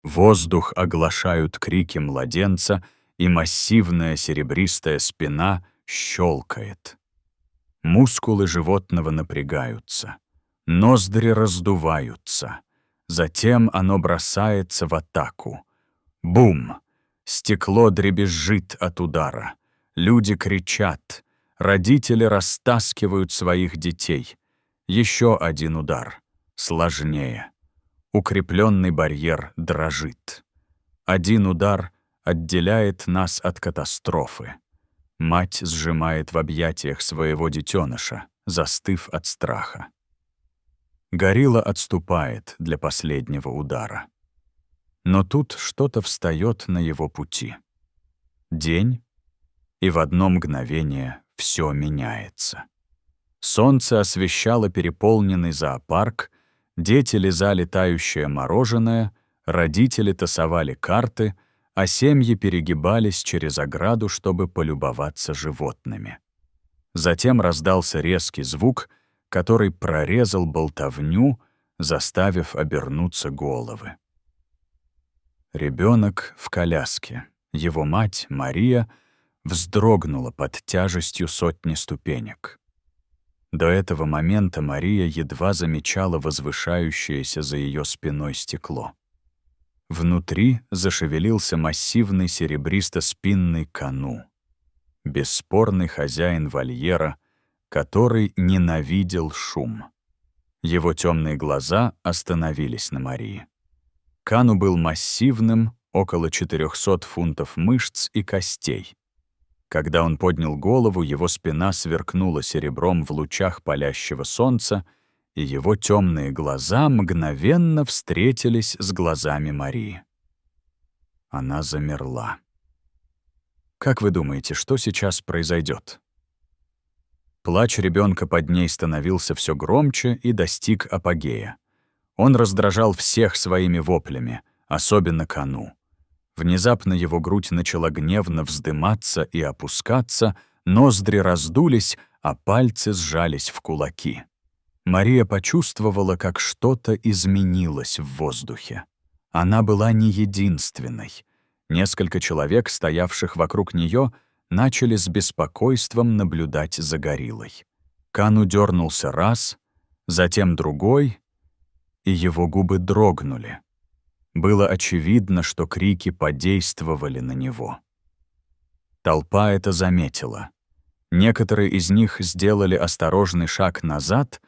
Воздух оглашают крики младенца, и массивная серебристая спина щелкает. Мускулы животного напрягаются, ноздри раздуваются. Затем оно бросается в атаку. Бум! Стекло дребезжит от удара. Люди кричат. Родители растаскивают своих детей. Еще один удар. Сложнее. Укрепленный барьер дрожит. Один удар отделяет нас от катастрофы. Мать сжимает в объятиях своего детеныша, застыв от страха. Горилла отступает для последнего удара. Но тут что-то встает на его пути. День, и в одно мгновение все меняется. Солнце освещало переполненный зоопарк, дети лизали тающее мороженое, родители тасовали карты, а семьи перегибались через ограду, чтобы полюбоваться животными. Затем раздался резкий звук, который прорезал болтовню, заставив обернуться головы. Ребенок в коляске. Его мать, Мария, вздрогнула под тяжестью сотни ступенек. До этого момента Мария едва замечала возвышающееся за ее спиной стекло. Внутри зашевелился массивный серебристо-спинный Кану, бесспорный хозяин вольера, который ненавидел шум. Его темные глаза остановились на Марии. Кану был массивным, около 400 фунтов мышц и костей. Когда он поднял голову, его спина сверкнула серебром в лучах палящего солнца, и его темные глаза мгновенно встретились с глазами Марии. Она замерла. Как вы думаете, что сейчас произойдет? Плач ребенка под ней становился все громче и достиг апогея. Он раздражал всех своими воплями, особенно Кану. Внезапно его грудь начала гневно вздыматься и опускаться, ноздри раздулись, а пальцы сжались в кулаки. Мария почувствовала, как что-то изменилось в воздухе. Она была не единственной. Несколько человек, стоявших вокруг нее, начали с беспокойством наблюдать за гориллой. Кану дернулся раз, затем другой, и его губы дрогнули. Было очевидно, что крики подействовали на него. Толпа это заметила. Некоторые из них сделали осторожный шаг назад,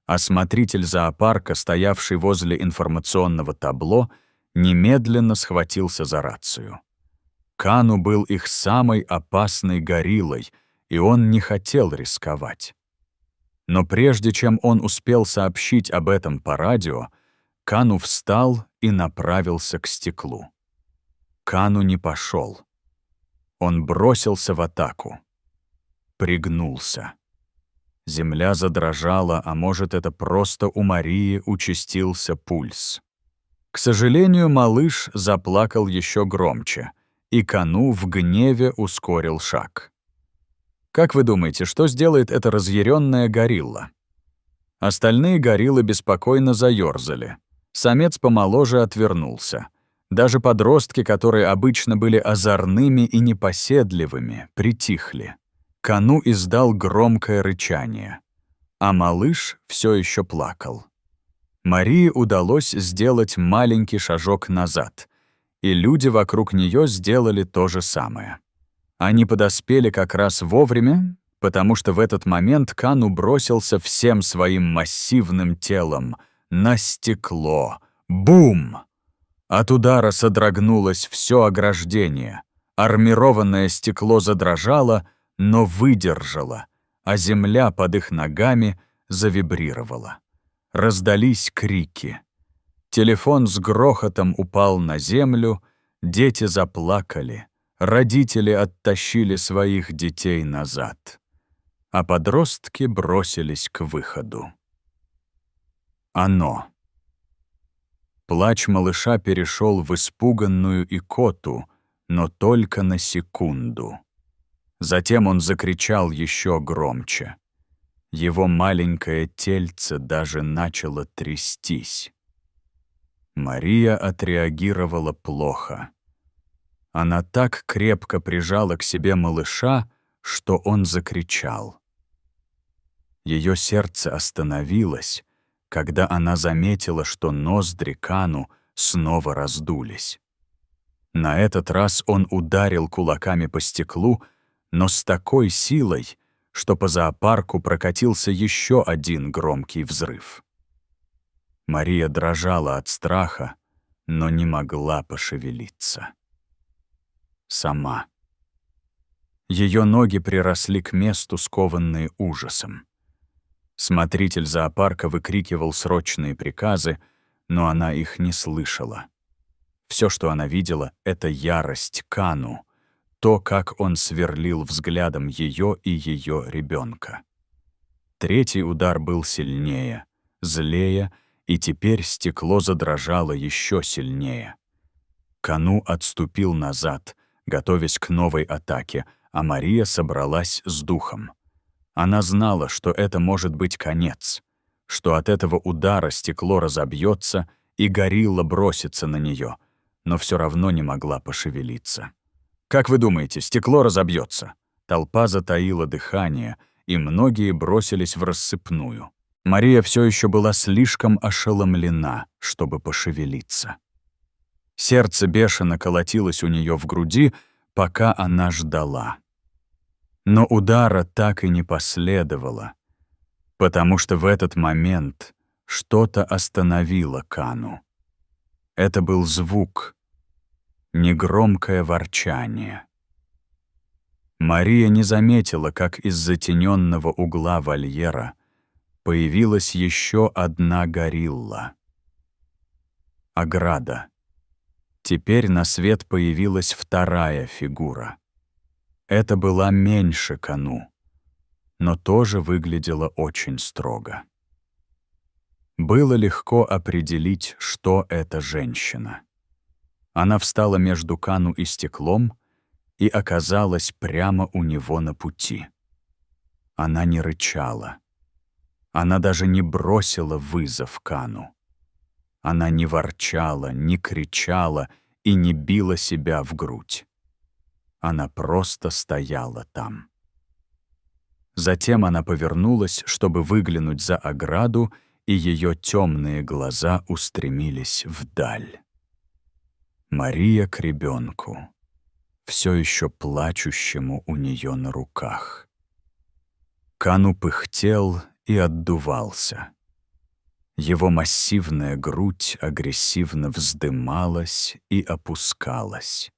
а смотритель зоопарка, стоявший возле информационного табло, немедленно схватился за рацию. Кану был их самой опасной гориллой, и он не хотел рисковать. Но прежде чем он успел сообщить об этом по радио, Кану встал и направился к стеклу. Кану не пошел. Он бросился в атаку. Пригнулся. Земля задрожала, а может, это просто у Марии участился пульс. К сожалению, малыш заплакал еще громче, и Кану в гневе ускорил шаг. Как вы думаете, что сделает эта разъяренная горилла? Остальные гориллы беспокойно заёрзали. Самец помоложе отвернулся. Даже подростки, которые обычно были озорными и непоседливыми, притихли. Кану издал громкое рычание, а малыш все еще плакал. Марии удалось сделать маленький шажок назад, и люди вокруг нее сделали то же самое. Они подоспели как раз вовремя, потому что в этот момент Кану бросился всем своим массивным телом на стекло. Бум! От удара содрогнулось все ограждение. Армированное стекло задрожало, но выдержало, а земля под их ногами завибрировала. Раздались крики. Телефон с грохотом упал на землю, дети заплакали, родители оттащили своих детей назад, а подростки бросились к выходу. Оно. Плач малыша перешел в испуганную икоту, но только на секунду. Затем он закричал еще громче. Его маленькое тельце даже начало трястись. Мария отреагировала плохо. Она так крепко прижала к себе малыша, что он закричал. Ее сердце остановилось, когда она заметила, что ноздри Кану снова раздулись. На этот раз он ударил кулаками по стеклу, но с такой силой, что по зоопарку прокатился еще один громкий взрыв. Мария дрожала от страха, но не могла пошевелиться. Сама. Ее ноги приросли к месту, скованные ужасом. Смотритель зоопарка выкрикивал срочные приказы, но она их не слышала. Все, что она видела, — это ярость Кану, то, как он сверлил взглядом ее и ее ребенка. Третий удар был сильнее, злее, и теперь стекло задрожало еще сильнее. Кану отступил назад, готовясь к новой атаке, а Мария собралась с духом. Она знала, что это может быть конец, что от этого удара стекло разобьется и горилла бросится на нее, но все равно не могла пошевелиться. «Как вы думаете, стекло разобьется?» Толпа затаила дыхание, и многие бросились в рассыпную. Мария все еще была слишком ошеломлена, чтобы пошевелиться. Сердце бешено колотилось у нее в груди, пока она ждала. Но удара так и не последовало, потому что в этот момент что-то остановило Кану. Это был звук, негромкое ворчание. Мария не заметила, как из затененного угла вольера появилась еще одна горилла. Ограда. Теперь на свет появилась вторая фигура. Это была меньше Кану, но тоже выглядела очень строго. Было легко определить, что это женщина. Она встала между Кану и стеклом и оказалась прямо у него на пути. Она не рычала. Она даже не бросила вызов Кану. Она не ворчала, не кричала и не била себя в грудь. Она просто стояла там. Затем она повернулась, чтобы выглянуть за ограду, и ее темные глаза устремились вдаль. Мария к ребенку, все еще плачущему у нее на руках. Кану пыхтел и отдувался. Его массивная грудь агрессивно вздымалась и опускалась.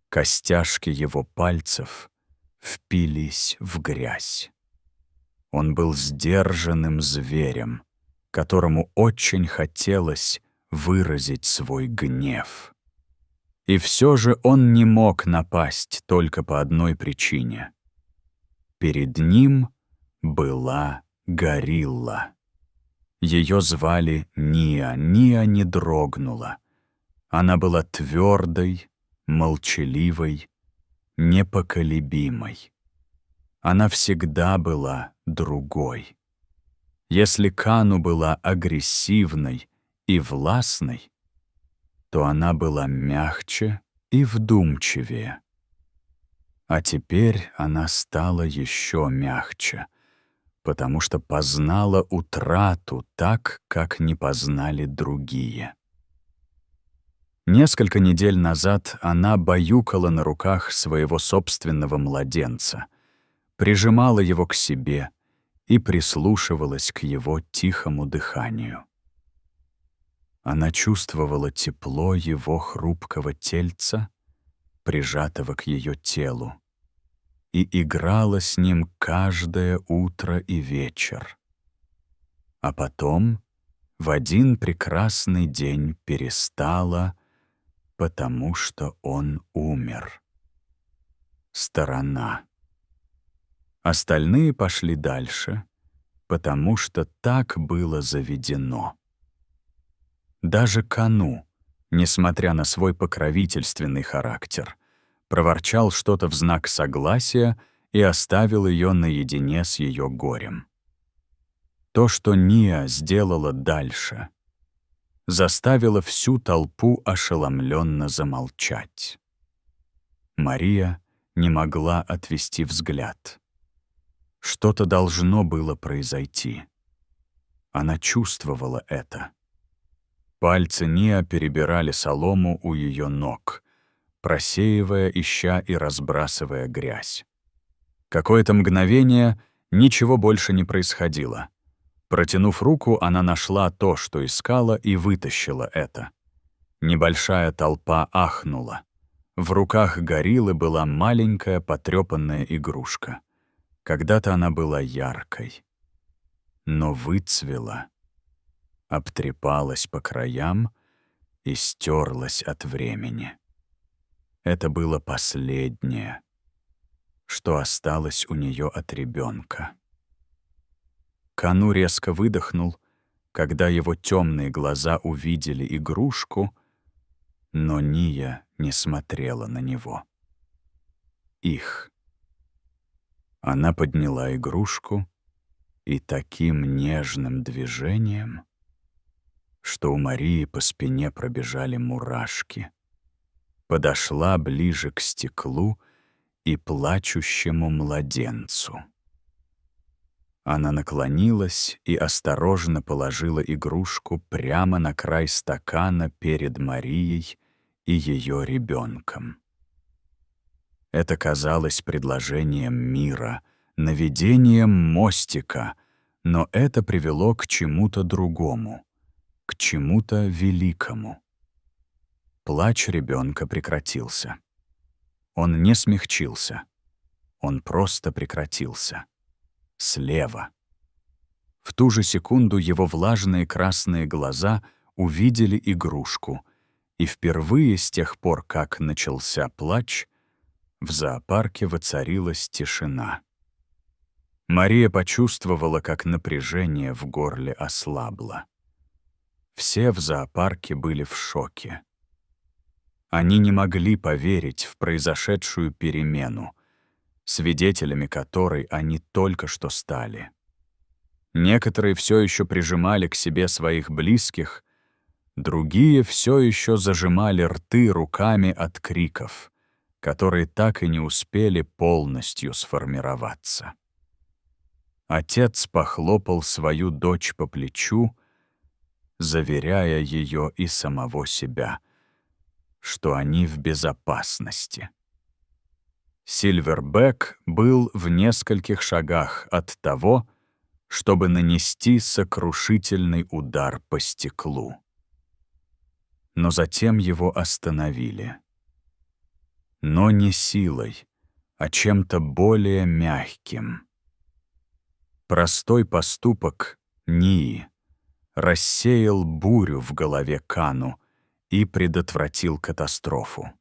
Костяшки его пальцев впились в грязь. Он был сдержанным зверем, которому очень хотелось выразить свой гнев. И все же он не мог напасть только по одной причине. Перед ним была горилла. Ее звали Ния. Ния не дрогнула. Она была твердой, молчаливой, непоколебимой. Она всегда была другой. Если Кану была агрессивной и властной, то она была мягче и вдумчивее. А теперь она стала еще мягче, потому что познала утрату так, как не познали другие. Несколько недель назад она баюкала на руках своего собственного младенца, прижимала его к себе и прислушивалась к его тихому дыханию. Она чувствовала тепло его хрупкого тельца, прижатого к ее телу, и играла с ним каждое утро и вечер. А потом в один прекрасный день перестала, потому что он умер. Сторона. Остальные пошли дальше, потому что так было заведено. Даже Кану, несмотря на свой покровительственный характер, проворчал что-то в знак согласия и оставил ее наедине с ее горем. То, что Ния сделала дальше, заставило всю толпу ошеломленно замолчать. Мария не могла отвести взгляд. Что-то должно было произойти. Она чувствовала это. Пальцы Ниа перебирали солому у ее ног, просеивая, ища и разбрасывая грязь. Какое-то мгновение ничего больше не происходило. Протянув руку, она нашла то, что искала, и вытащила это. Небольшая толпа ахнула. В руках гориллы была маленькая потрёпанная игрушка. Когда-то она была яркой, но выцвела, обтрепалась по краям и стерлась от времени. Это было последнее, что осталось у нее от ребенка. Кану резко выдохнул, когда его темные глаза увидели игрушку, но Ния не смотрела на него. Их. Она подняла игрушку и таким нежным движением, что у Марии по спине пробежали мурашки, подошла ближе к стеклу и плачущему младенцу. Она наклонилась и осторожно положила игрушку прямо на край стакана перед Марией и ее ребенком. Это казалось предложением мира, наведением мостика, но это привело к чему-то другому, к чему-то великому. Плач ребенка прекратился. Он не смягчился. Он просто прекратился. Слева. В ту же секунду его влажные красные глаза увидели игрушку, и впервые с тех пор, как начался плач, в зоопарке воцарилась тишина. Мария почувствовала, как напряжение в горле ослабло. Все в зоопарке были в шоке. Они не могли поверить в произошедшую перемену, свидетелями которой они только что стали. Некоторые все еще прижимали к себе своих близких, другие все еще зажимали рты руками от криков, которые так и не успели полностью сформироваться. Отец похлопал свою дочь по плечу, заверяя ее и самого себя, что они в безопасности. Сильвербэк был в нескольких шагах от того, чтобы нанести сокрушительный удар по стеклу. Но затем его остановили. Но не силой, а чем-то более мягким. Простой поступок Нии рассеял бурю в голове Кану и предотвратил катастрофу.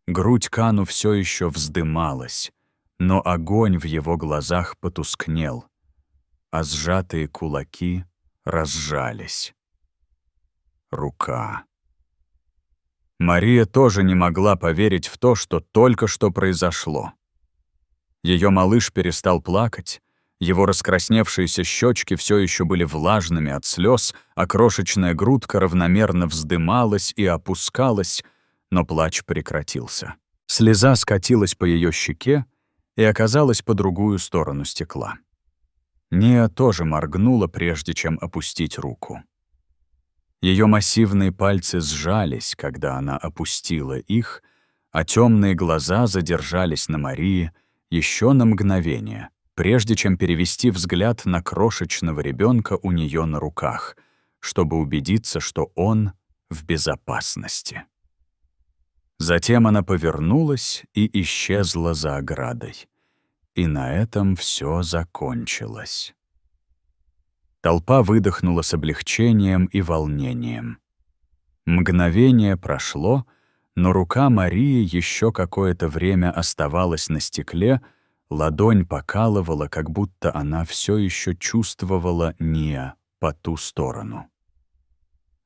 Грудь Кану все еще вздымалась, но огонь в его глазах потускнел, а сжатые кулаки разжались. Рука. Мария тоже не могла поверить в то, что только что произошло. Ее малыш перестал плакать, его раскрасневшиеся щечки все еще были влажными от слез, а крошечная грудка равномерно вздымалась и опускалась, но плач прекратился. Слеза скатилась по ее щеке и оказалась по другую сторону стекла. Ния тоже моргнула, прежде чем опустить руку. Ее массивные пальцы сжались, когда она опустила их, а темные глаза задержались на Марии еще на мгновение, прежде чем перевести взгляд на крошечного ребенка у нее на руках, чтобы убедиться, что он в безопасности. Затем она повернулась и исчезла за оградой. И на этом все закончилось. Толпа выдохнула с облегчением и волнением. Мгновение прошло, но рука Марии еще какое-то время оставалась на стекле, ладонь покалывала, как будто она все еще чувствовала Ния по ту сторону.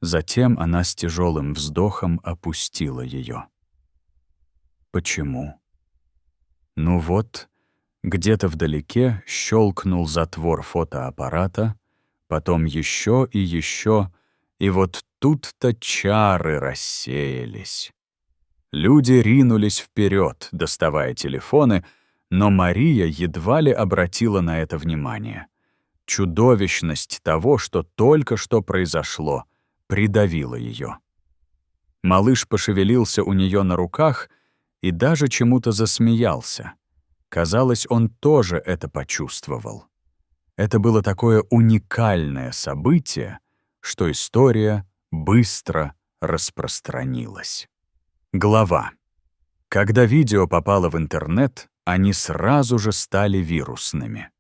Затем она с тяжелым вздохом опустила ее. Почему? Ну вот, где-то вдалеке щелкнул затвор фотоаппарата, потом еще, и вот тут-то чары рассеялись. Люди ринулись вперед, доставая телефоны, но Мария едва ли обратила на это внимание. Чудовищность того, что только что произошло, придавила ее. Малыш пошевелился у нее на руках и даже чему-то засмеялся. Казалось, он тоже это почувствовал. Это было такое уникальное событие, что история быстро распространилась. Глава. Когда видео попало в интернет, они сразу же стали вирусными.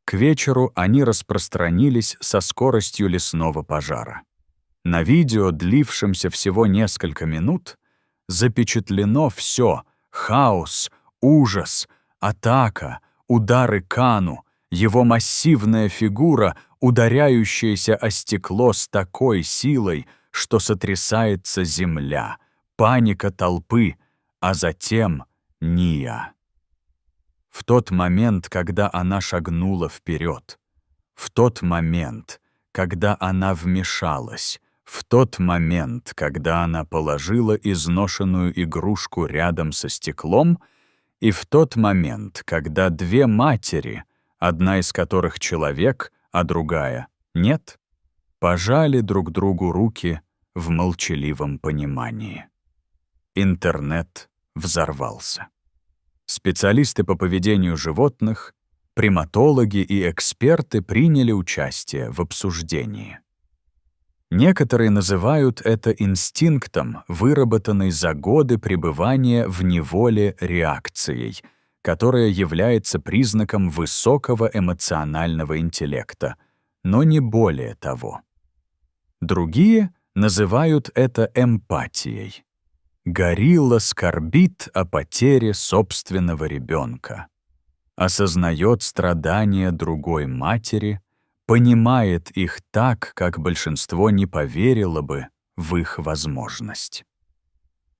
К вечеру они распространились со скоростью лесного пожара. На видео, длившемся всего несколько минут, запечатлено все: хаос, ужас, атака, удары Кану, его массивная фигура, ударяющаяся о стекло с такой силой, что сотрясается земля, паника толпы, а затем Ния. В тот момент, когда она шагнула вперед, в тот момент, когда она вмешалась, в тот момент, когда она положила изношенную игрушку рядом со стеклом, и в тот момент, когда две матери, одна из которых человек, а другая — нет, пожали друг другу руки в молчаливом понимании. Интернет взорвался. Специалисты по поведению животных, приматологи и эксперты приняли участие в обсуждении. Некоторые называют это инстинктом, выработанной за годы пребывания в неволе реакцией, которая является признаком высокого эмоционального интеллекта, но не более того. Другие называют это эмпатией. Горилла скорбит о потере собственного ребенка, осознает страдания другой матери, понимает их так, как большинство не поверило бы в их возможность.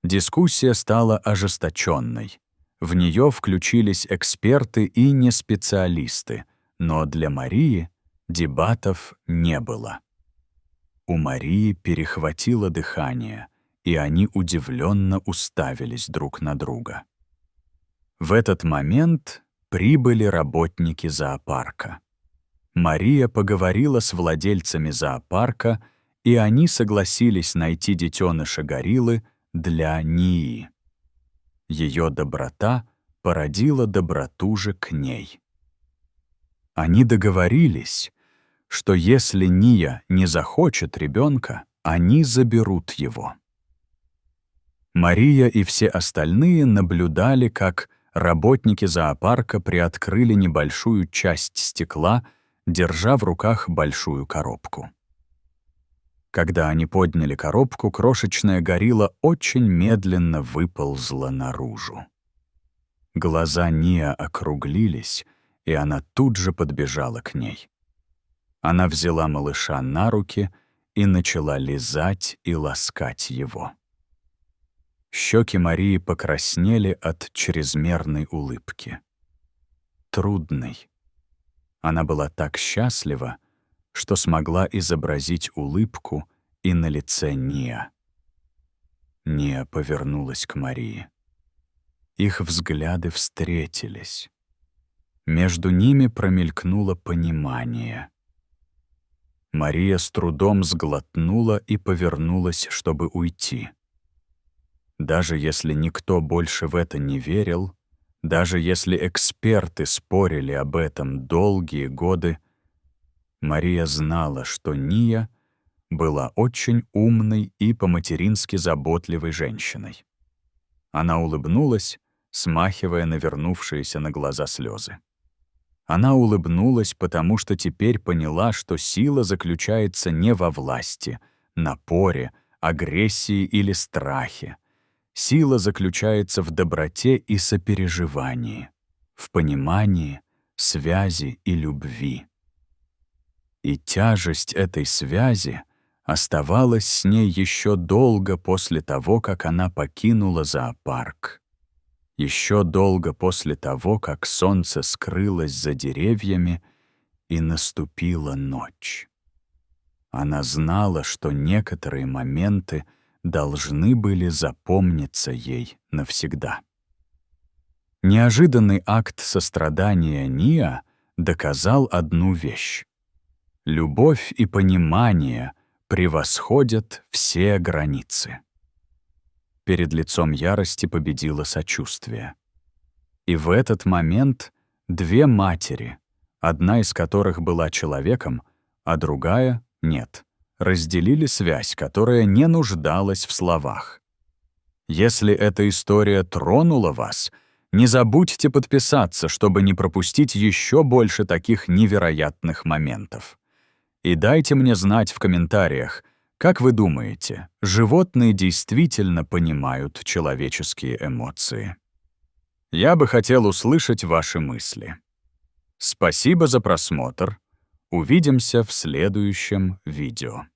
Дискуссия стала ожесточенной. В нее включились эксперты и неспециалисты, но для Марии дебатов не было. У Марии перехватило дыхание, и они удивленно уставились друг на друга. В этот момент прибыли работники зоопарка. Мария поговорила с владельцами зоопарка, и они согласились найти детеныша гориллы для Нии. Ее доброта породила доброту же к ней. Они договорились, что если Ния не захочет ребенка, они заберут его. Мария и все остальные наблюдали, как работники зоопарка приоткрыли небольшую часть стекла, держа в руках большую коробку. Когда они подняли коробку, крошечная горилла очень медленно выползла наружу. Глаза Ния округлились, и она тут же подбежала к ней. Она взяла малыша на руки и начала лизать и ласкать его. Щеки Марии покраснели от чрезмерной улыбки. Трудной. Она была так счастлива, что смогла изобразить улыбку и на лице Ния. Ния повернулась к Марии. Их взгляды встретились. Между ними промелькнуло понимание. Мария с трудом сглотнула и повернулась, чтобы уйти. Даже если никто больше в это не верил, даже если эксперты спорили об этом долгие годы, Мария знала, что Ния была очень умной и по-матерински заботливой женщиной. Она улыбнулась, смахивая навернувшиеся на глаза слезы. Она улыбнулась, потому что теперь поняла, что сила заключается не во власти, напоре, агрессии или страхе. Сила заключается в доброте и сопереживании, в понимании, связи и любви. И тяжесть этой связи оставалась с ней еще долго после того, как она покинула зоопарк. Еще долго после того, как солнце скрылось за деревьями и наступила ночь. Она знала, что некоторые моменты должны были запомниться ей навсегда. Неожиданный акт сострадания Ниа доказал одну вещь. Любовь и понимание превосходят все границы. Перед лицом ярости победило сочувствие. И в этот момент две матери, одна из которых была человеком, а другая — нет, разделили связь, которая не нуждалась в словах. Если эта история тронула вас, не забудьте подписаться, чтобы не пропустить еще больше таких невероятных моментов. И дайте мне знать в комментариях, как вы думаете, животные действительно понимают человеческие эмоции? Я бы хотел услышать ваши мысли. Спасибо за просмотр. Увидимся в следующем видео.